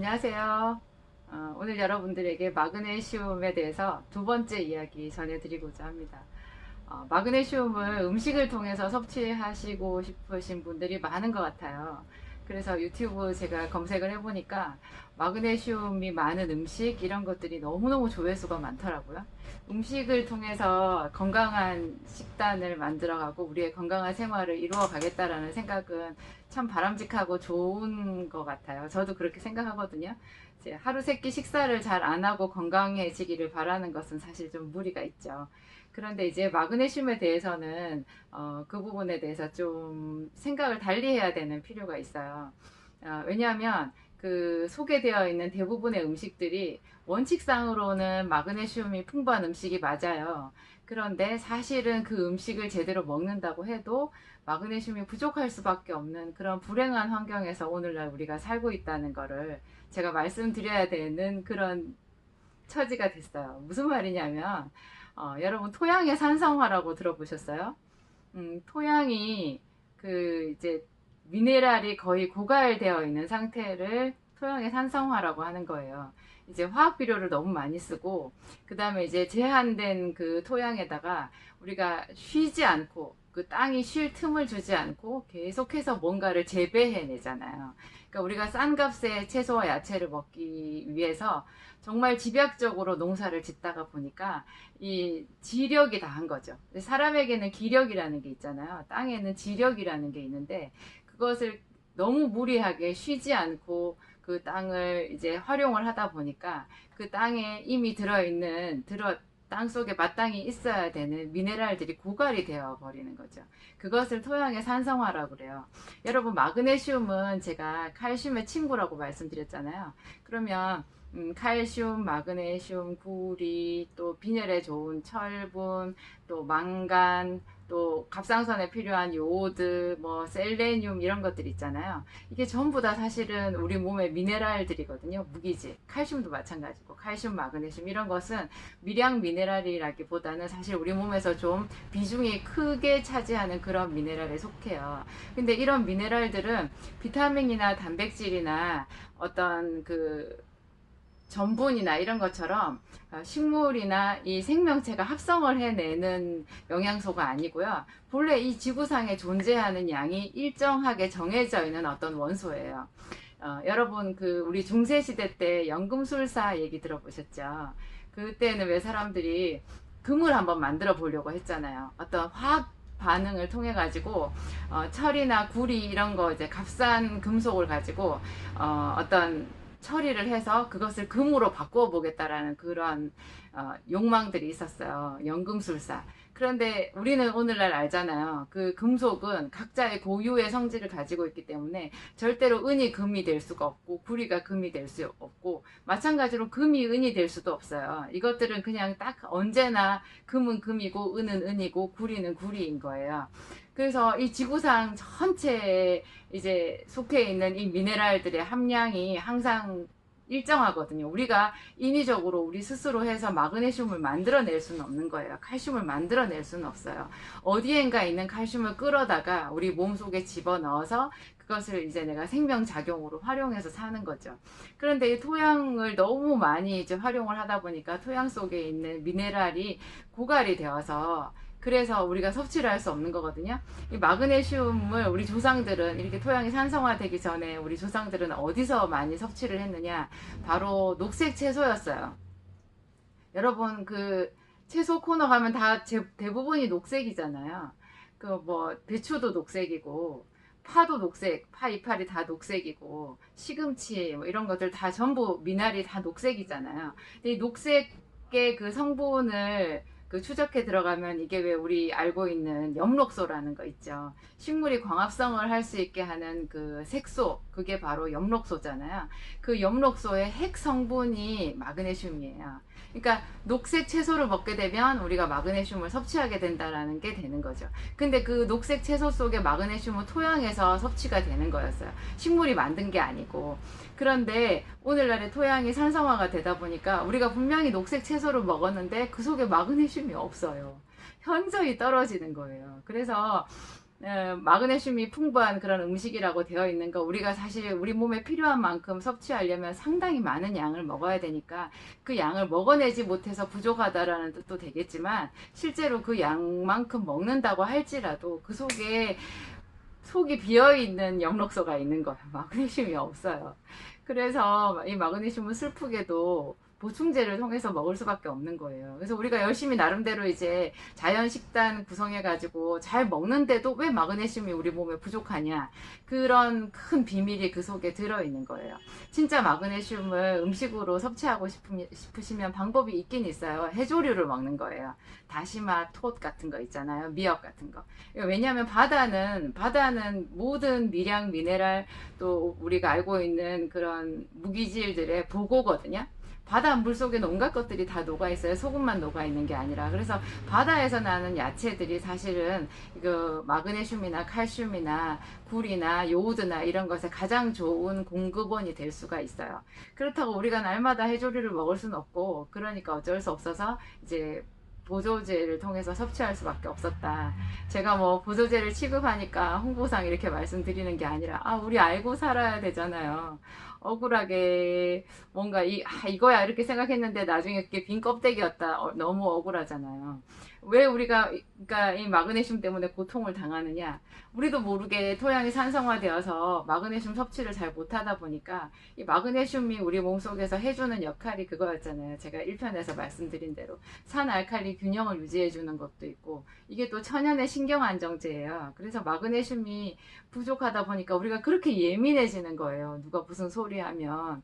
안녕하세요. 오늘 여러분들에게 마그네슘에 대해서 두 번째 이야기 전해드리고자 합니다. 마그네슘을 음식을 통해서 섭취하시고 싶으신 분들이 많은 것 같아요. 그래서 유튜브 제가 검색을 해보니까 마그네슘이 많은 음식 이런 것들이 너무너무 조회수가 많더라고요. 음식을 통해서 건강한 식단을 만들어가고 우리의 건강한 생활을 이루어 가겠다라는 생각은 참 바람직하고 좋은 것 같아요. 저도 그렇게 생각하거든요. 이제 하루 세끼 식사를 잘 안 하고 건강해지기를 바라는 것은 사실 좀 무리가 있죠. 그런데 이제 마그네슘에 대해서는 그 부분에 대해서 좀 생각을 달리 해야 되는 필요가 있어요. 왜냐하면 그 소개되어 있는 대부분의 음식들이 원칙상으로는 마그네슘이 풍부한 음식이 맞아요. 그런데 사실은 그 음식을 제대로 먹는다고 해도 마그네슘이 부족할 수밖에 없는 그런 불행한 환경에서 오늘날 우리가 살고 있다는 거를 제가 말씀드려야 되는 그런 처지가 됐어요. 무슨 말이냐면, 여러분 토양의 산성화라고 들어보셨어요? 토양이 그 이제 미네랄이 거의 고갈되어 있는 상태를 토양의 산성화라고 하는 거예요. 이제 화학 비료를 너무 많이 쓰고 그 다음에 이제 제한된 그 토양에다가 우리가 쉬지 않고 그 땅이 쉴 틈을 주지 않고 계속해서 뭔가를 재배해내잖아요. 그러니까 우리가 싼 값에 채소와 야채를 먹기 위해서 정말 집약적으로 농사를 짓다가 보니까 이 지력이 다 한 거죠. 사람에게는 기력이라는 게 있잖아요. 땅에는 지력이라는 게 있는데 그것을 너무 무리하게 쉬지 않고 그 땅을 이제 활용을 하다 보니까 그 땅에 이미 땅 속에 마땅히 있어야 되는 미네랄들이 고갈이 되어 버리는 거죠. 그것을 토양의 산성화라고 그래요. 여러분 마그네슘은 제가 칼슘의 친구라고 말씀드렸잖아요. 그러면 칼슘, 마그네슘, 구리, 또 빈혈에 좋은 철분, 또 망간, 또 갑상선에 필요한 요오드, 뭐 셀레늄 이런 것들 있잖아요. 이게 전부 다 사실은 우리 몸의 미네랄들이거든요. 무기질. 칼슘도 마찬가지고 칼슘, 마그네슘 이런 것은 미량 미네랄이라기보다는 사실 우리 몸에서 좀 비중이 크게 차지하는 그런 미네랄에 속해요. 근데 이런 미네랄들은 비타민이나 단백질이나 어떤 그 전분이나 이런 것처럼 식물이나 이 생명체가 합성을 해내는 영양소가 아니고요. 본래 이 지구상에 존재하는 양이 일정하게 정해져 있는 어떤 원소예요. 여러분 그 우리 중세시대 때 연금술사 얘기 들어보셨죠? 그때는 왜 사람들이 금을 한번 만들어 보려고 했잖아요. 어떤 화학 반응을 통해 가지고 철이나 구리 이런 거 이제 값싼 금속을 가지고 어떤 처리를 해서 그것을 금으로 바꾸어 보겠다라는 그런 욕망들이 있었어요. 연금술사. 그런데 우리는 오늘날 알잖아요. 그 금속은 각자의 고유의 성질을 가지고 있기 때문에 절대로 은이 금이 될 수가 없고 구리가 금이 될 수 없고 마찬가지로 금이 은이 될 수도 없어요. 이것들은 그냥 딱 언제나 금은 금이고 은은 은이고 구리는 구리인 거예요. 그래서 이 지구상 전체에 이제 속해 있는 이 미네랄들의 함량이 항상 일정하거든요. 우리가 인위적으로 우리 스스로 해서 마그네슘을 만들어낼 수는 없는 거예요. 칼슘을 만들어낼 수는 없어요. 어디엔가 있는 칼슘을 끌어다가 우리 몸속에 집어넣어서 그것을 이제 내가 생명작용으로 활용해서 사는 거죠. 그런데 이 토양을 너무 많이 이제 활용을 하다 보니까 토양 속에 있는 미네랄이 고갈이 되어서 그래서 우리가 섭취를 할 수 없는 거거든요. 이 마그네슘을 우리 조상들은 이렇게 토양이 산성화되기 전에 우리 조상들은 어디서 많이 섭취를 했느냐? 바로 녹색 채소였어요. 여러분 그 채소 코너 가면 다 대부분이 녹색이잖아요. 그 뭐 배추도 녹색이고 파도 녹색, 파 이파리 다 녹색이고 시금치 뭐 이런 것들 다 전부 미나리 다 녹색이잖아요. 근데 이 녹색의 그 성분을 그 추적해 들어가면 이게 왜 우리 알고 있는 엽록소라는 거 있죠. 식물이 광합성을 할 수 있게 하는 그 색소, 그게 바로 엽록소잖아요. 그 엽록소의 핵 성분이 마그네슘이에요. 그러니까 녹색 채소를 먹게 되면 우리가 마그네슘을 섭취하게 된다라는 게 되는 거죠. 근데 그 녹색 채소 속에 마그네슘은 토양에서 섭취가 되는 거였어요. 식물이 만든 게 아니고. 그런데 오늘날의 토양이 산성화가 되다 보니까 우리가 분명히 녹색 채소를 먹었는데 그 속에 마그네슘이 없어요. 현저히 떨어지는 거예요. 그래서 마그네슘이 풍부한 그런 음식이라고 되어 있는 거, 우리가 사실 우리 몸에 필요한 만큼 섭취하려면 상당히 많은 양을 먹어야 되니까 그 양을 먹어내지 못해서 부족하다라는 뜻도 되겠지만, 실제로 그 양만큼 먹는다고 할지라도 그 속에 속이 비어있는 영록소가 있는 거예요. 마그네슘이 없어요. 그래서 이 마그네슘은 슬프게도 보충제를 통해서 먹을 수밖에 없는 거예요. 그래서 우리가 열심히 나름대로 이제 자연 식단 구성해가지고 잘 먹는데도 왜 마그네슘이 우리 몸에 부족하냐, 그런 큰 비밀이 그 속에 들어있는 거예요. 진짜 마그네슘을 음식으로 섭취하고 싶으시면 방법이 있긴 있어요. 해조류를 먹는 거예요. 다시마, 톳 같은 거 있잖아요. 미역 같은 거. 왜냐하면 바다는 모든 미량, 미네랄, 또 우리가 알고 있는 그런 무기질들의 보고거든요. 바다 물속에는 온갖 것들이 다 녹아있어요. 소금만 녹아있는 게 아니라. 그래서 바다에서 나는 야채들이 사실은 그 마그네슘이나 칼슘이나 굴이나 요오드나 이런 것에 가장 좋은 공급원이 될 수가 있어요. 그렇다고 우리가 날마다 해조류를 먹을 수는 없고, 그러니까 어쩔 수 없어서 이제 보조제를 통해서 섭취할 수밖에 없었다. 제가 뭐 보조제를 취급하니까 홍보상 이렇게 말씀드리는 게 아니라, 우리 알고 살아야 되잖아요. 억울하게 뭔가 이거야 이렇게 생각했는데 나중에 그게 빈 껍데기였다. 너무 억울하잖아요. 왜 우리가 그러니까 이 마그네슘 때문에 고통을 당하느냐? 우리도 모르게 토양이 산성화되어서 마그네슘 섭취를 잘 못하다 보니까 이 마그네슘이 우리 몸속에서 해주는 역할이 그거였잖아요. 제가 1편에서 말씀드린 대로 산알칼리 균형을 유지해 주는 것도 있고, 이게 또 천연의 신경안정제예요. 그래서 마그네슘이 부족하다 보니까 우리가 그렇게 예민해지는 거예요. 누가 무슨 소리 하면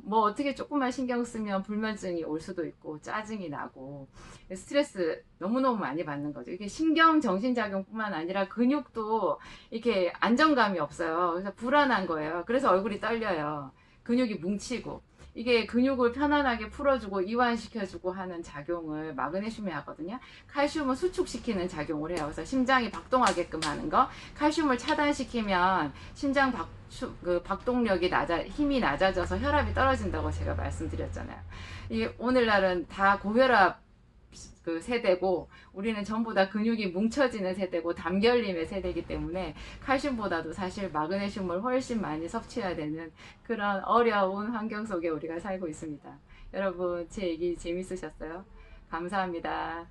뭐 어떻게 조금만 신경 쓰면 불면증이 올 수도 있고 짜증이 나고 스트레스 너무너무 많이 받는 거죠. 이게 신경 정신작용뿐만 아니라 근육도 이렇게 안정감이 없어요. 그래서 불안한 거예요. 그래서 얼굴이 떨려요. 근육이 뭉치고, 이게 근육을 편안하게 풀어주고 이완시켜주고 하는 작용을 마그네슘이 하거든요. 칼슘은 수축시키는 작용을 해요. 그래서 심장이 박동하게끔 하는 거. 칼슘을 차단시키면 심장 박동력이 힘이 낮아져서 혈압이 떨어진다고 제가 말씀드렸잖아요. 이게 오늘날은 다 고혈압 그 세대고, 우리는 전부 다 근육이 뭉쳐지는 세대고 담결림의 세대이기 때문에 칼슘보다도 사실 마그네슘을 훨씬 많이 섭취해야 되는 그런 어려운 환경 속에 우리가 살고 있습니다. 여러분, 제 얘기 재밌으셨어요? 감사합니다.